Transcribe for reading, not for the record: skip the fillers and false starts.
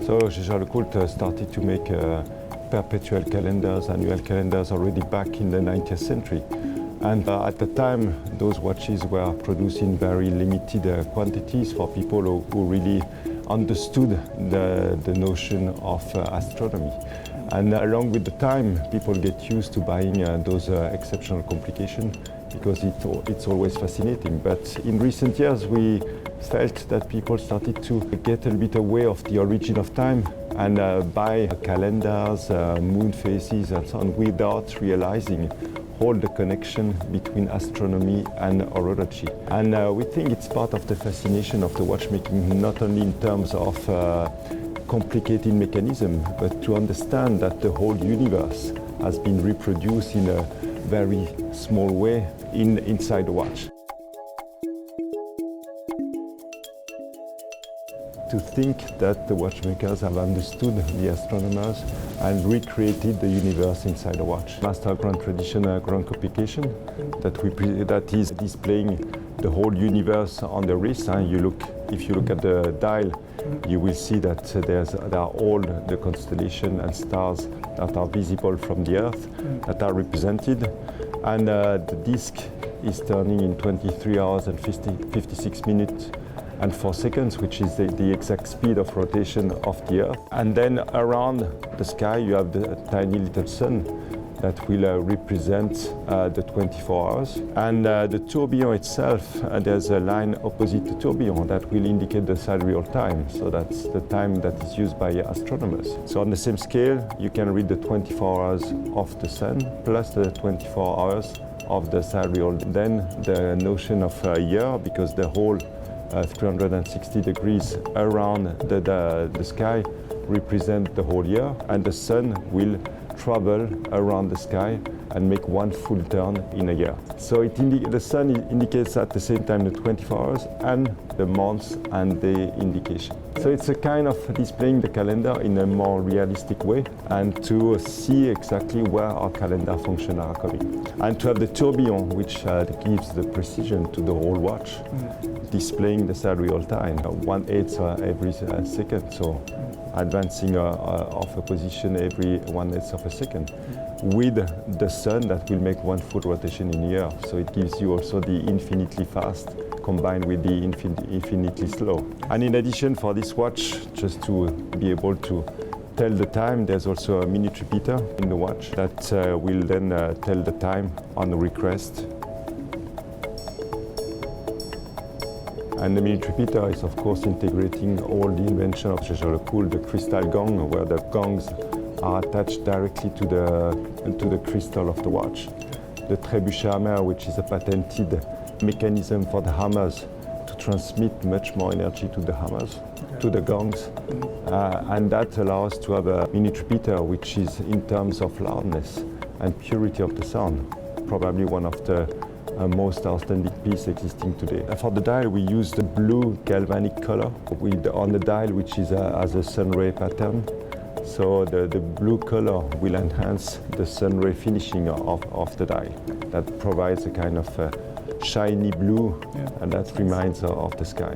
So Jaeger-LeCoultre started to make perpetual calendars, annual calendars already back in the 19th century. And at the time, those watches were produced in very limited quantities for people who really understood the notion of astronomy. And along with the time, people get used to buying those exceptional complications because it's always fascinating. But in recent years, we felt that people started to get a little bit aware of the origin of time and buy calendars, moon phases and so on without realizing all the connection between astronomy and horology. And we think it's part of the fascination of the watchmaking, not only in terms of complicated mechanism, but to understand that the whole universe has been reproduced in a very small way inside the watch. To think that the watchmakers have understood the astronomers and recreated the universe inside the watch. Master Grand Tradition, Grande Complication, that is displaying the whole universe on the wrist. If you look at the dial, you will see that there are all the constellations and stars that are visible from the Earth that are represented. And the disc is turning in 23 hours and 56 minutes and 4 seconds, which is the exact speed of rotation of the Earth. And then around the sky, you have the tiny little sun that will represent the 24 hours. And the tourbillon itself, there's a line opposite the tourbillon that will indicate the sidereal time. So that's the time that is used by astronomers. So on the same scale, you can read the 24 hours of the sun plus the 24 hours of the sidereal. Then the notion of a year, because the whole 360 degrees around the sky represent the whole year, and the sun will travel around the sky and make one full turn in a year. So the sun indicates at the same time the 24 hours and the months and the indication. So it's a kind of displaying the calendar in a more realistic way and to see exactly where our calendar functions are coming. And to have the tourbillon, which gives the precision to the whole watch, displaying the sidereal time, 1/8 every second, so advancing of a position every 1/8 of a second, with the sun that will make one full rotation in a year. So it gives you also the infinitely fast combined with the infinitely slow. And in addition, for this watch, just to be able to tell the time, there's also a minute repeater in the watch that will then tell the time on request. And the minute repeater is of course integrating all the invention of Jaeger-LeCoultre, the crystal gong, where the gongs are attached directly to the crystal of the watch. The trebuchet hammer, which is a patented mechanism for the hammers to transmit much more energy to the hammers, to the gongs. And that allows to have a minute repeater, which is in terms of loudness and purity of the sound, probably one of the most outstanding piece existing today. For the dial, we use the blue galvanic color on the dial, which is as a sun ray pattern. So the blue color will enhance the sun ray finishing of the dial. That provides a kind of shiny blue, and that reminds of the sky.